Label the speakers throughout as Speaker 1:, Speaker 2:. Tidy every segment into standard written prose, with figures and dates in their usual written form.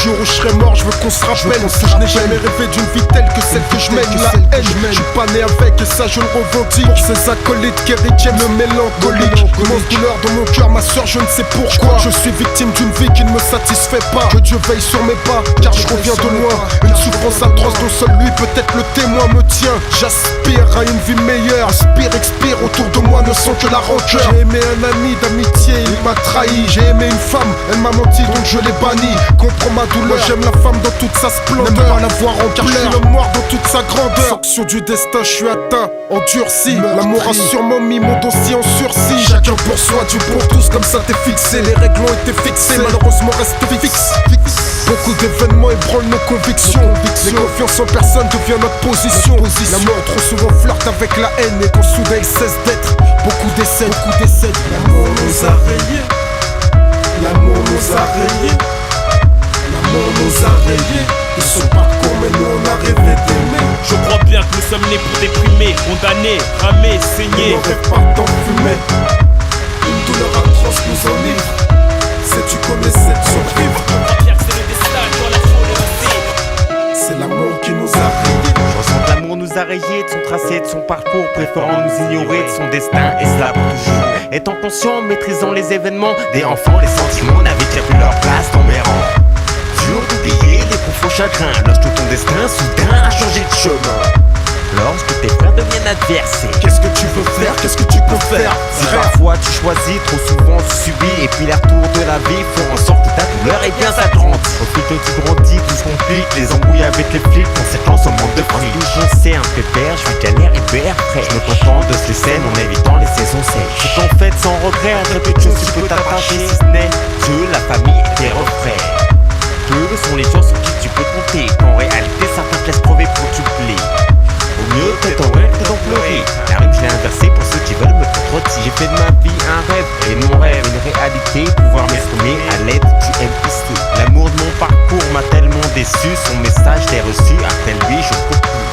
Speaker 1: jour où je serai mort, je veux qu'on se rappelle. Je n'ai jamais rêvé d'une vie telle que celle que je mène. La haine, je suis pas né avec et ça je le revendique. Pour ces acolytes qui héritiennent le mélancolique. Immense douleur dans mon cœur, ma soeur, je ne sais pourquoi. Je suis victime d'une vie qui ne me satisfait pas. Que Dieu veille sur mes pas, car je reviens de loin. Une souffrance atroce dont seul lui peut-être le témoin me tient. J'aspire à une vie meilleure. Inspire, expire, autour de moi ne sont que la rancœur. J'ai aimé un ami d'amitié, il m'a trahi. J'ai aimé une femme, elle m'a menti donc je l'ai banni. Comprends ma douleur, j'aime la femme dans toute sa splendeur. N'aime pas la voir en car je suis le mort dans toute sa grandeur. Sanction du destin, je suis atteint, endurci. L'amour a sûrement mis mon dossier en sursis. Chacun pour soi, Dieu pour tous, comme ça t'es fixé. Les règles ont été fixées, malheureusement reste fixe. Beaucoup d'événements ébranlent nos convictions. Les confiances en personne devient notre position. La mort trop souvent flirte avec la haine. Et quand soudain il cesse d'être, beaucoup décèdent. L'amour nous a rayés. L'amour nous a rayés. L'amour nous a rayés. De son parcours mais nous on a rêvé d'aimer.
Speaker 2: Je crois bien que nous sommes nés pour déprimer, condamner, ramer, saigner.
Speaker 1: On rêve pas d'enfumer. Une douleur atroce nous enivre. Sais-tu qu'on essaie de survivre?
Speaker 2: C'est le destin dans la folie aussi.
Speaker 1: C'est l'amour qui nous a rayés.
Speaker 3: Je ressens que l'amour nous a rayés de son tracé, de son parcours, préférant nous ignorer de son destin, et cela pour toujours. Étant conscient, maîtrisant les événements, des enfants, les sentiments n'avaient déjà plus leur place dans mes rangs. Dur d'oublier les profonds chagrins, lorsque ton destin soudain a changé de chemin. Lorsque tes frères deviennent adversaires,
Speaker 1: qu'est-ce que tu veux faire? Qu'est-ce que tu peux faire?
Speaker 3: Si parfois tu choisis, trop souvent tu subis. Et puis les retours de la vie font en sorte que ta douleur est bien ça grandit. Au fil que tu grandis, tout se complique. Les embrouilles avec les flics, conséquence en manque de fric. Je sais un pépère, je suis galère et père prêt. Je me contente de ces scènes en évitant les saisons sèches. C'est en fait sans regret, à très peu de choses tu peux t'attacher. Si ce n'est Dieu, la famille et tes refrains. Peu sont les gens sur qui tu peux compter. Qu'en réalité certains te laissent crever pour que tu plais. Au mieux peut-être en rêve que d'en pleurer. La rime je l'ai inversée pour ceux qui veulent me contredire. J'ai fait de ma vie un rêve et mon rêve une réalité. Pouvoir m'exprimer à l'aide du MPC. L'amour de mon parcours m'a tellement déçu. Son message l'ai reçu, après lui je ne peux plus.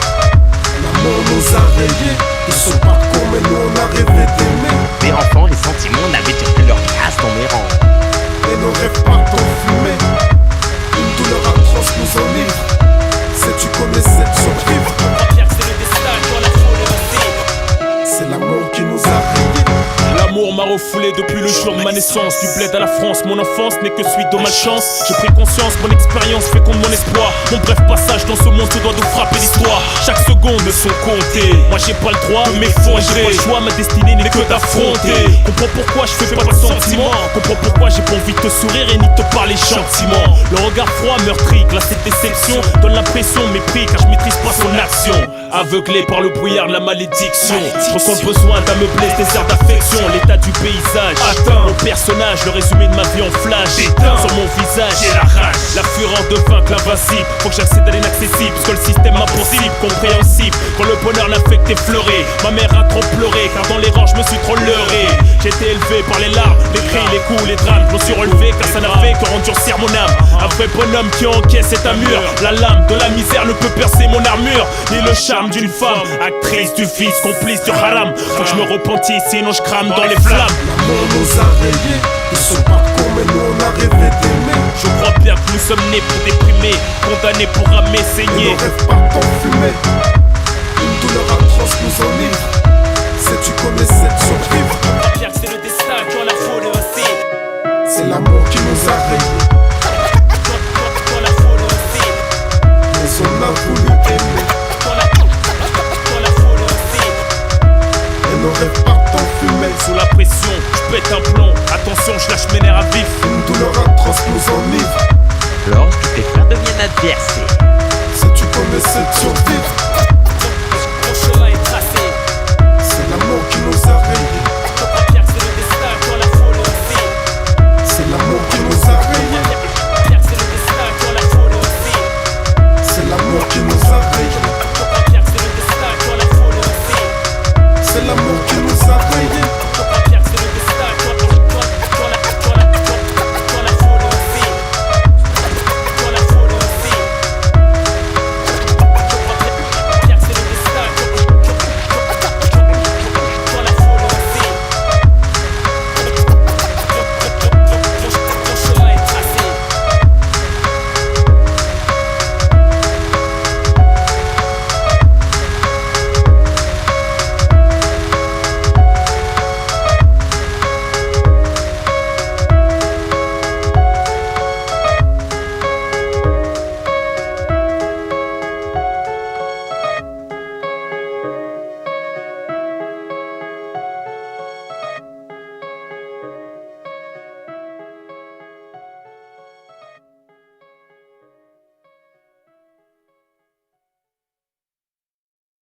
Speaker 1: L'amour nous a rayés de son parcours mais nous on a rêvé d'aimer.
Speaker 3: Des enfants, les sentiments n'avaient déjà plus leur place dans mes rangs.
Speaker 1: Et nos rêves partent en fumée. Une douleur atroce nous enivre. Sais-tu qu'on essaie de survivre? C'est l'amour qui nous a rayés.
Speaker 2: L'amour m'a refoulé depuis le jour de ma naissance. Du bled à la France, mon enfance n'est que suite de malchance. J'ai pris conscience, mon expérience féconde mon espoir. Mon bref passage dans ce monde se doit de frapper l'histoire. Chaque seconde me sont comptées. Moi j'ai pas le droit de m'effondrer. J'ai pas le choix, ma destinée n'est que d'affronter. Comprends pourquoi je fais pas de sentiments. Comprends pourquoi j'ai pas envie de te sourire et ni de te parler gentiment. Le regard froid meurtri, glacé de déception, donne l'impression de mépris car je maîtrise pas son action. Aveuglé par le brouillard de la malédiction, je ressens le besoin d'ameubler ce désert d'affection. L'état du paysage atteint mon personnage, le résumé de ma vie en flash. Sur mon visage, j'ai la rage, la fureur de vaincre l'invincible. Faut que j'accède à l'inaccessible, parce que le système impossible, compréhensible. Quand le bonheur n'a fait que t'effleurer, ma mère a trop pleuré, car dans l'erreur je me suis trop leurré. J'ai été élevé par les larmes, les cris, les coups, les drames. Je me suis relevé car ça n'a fait que endurcir mon âme. Un vrai bonhomme qui encaisse est un mur. La lame de la misère ne peut percer mon armure, ni le charme d'une femme, actrice du fils, complice du haram. Faut que je me repentisse, sinon je crame dans les flammes.
Speaker 1: L'amour nous a rayés de son parcours mais nous on a rêvé d'aimer.
Speaker 2: Je crois bien que nous sommes nés pour déprimer, condamnés pour ramer,
Speaker 1: Et
Speaker 2: saigner.
Speaker 1: nos rêves partent en fumée. Une douleur atroce nous enivre. Sais-tu qu'on essaie de survivre?
Speaker 2: C'est le destin quand la folie aussi.
Speaker 1: C'est l'amour qui nous a rayés.
Speaker 2: Quand la folie aussi.
Speaker 1: Mais on a voulu aimer.
Speaker 2: Quand la folie aussi.
Speaker 1: Et nos rêves partent en fumée.
Speaker 2: Sous la pression, je pète un plomb. Attention, je lâche mes nerfs à vif.
Speaker 1: Une douleur atroce nous enivre.
Speaker 3: Lorsque tes frères deviennent adversaires,
Speaker 1: Sais-tu qu'on essaie de survivre?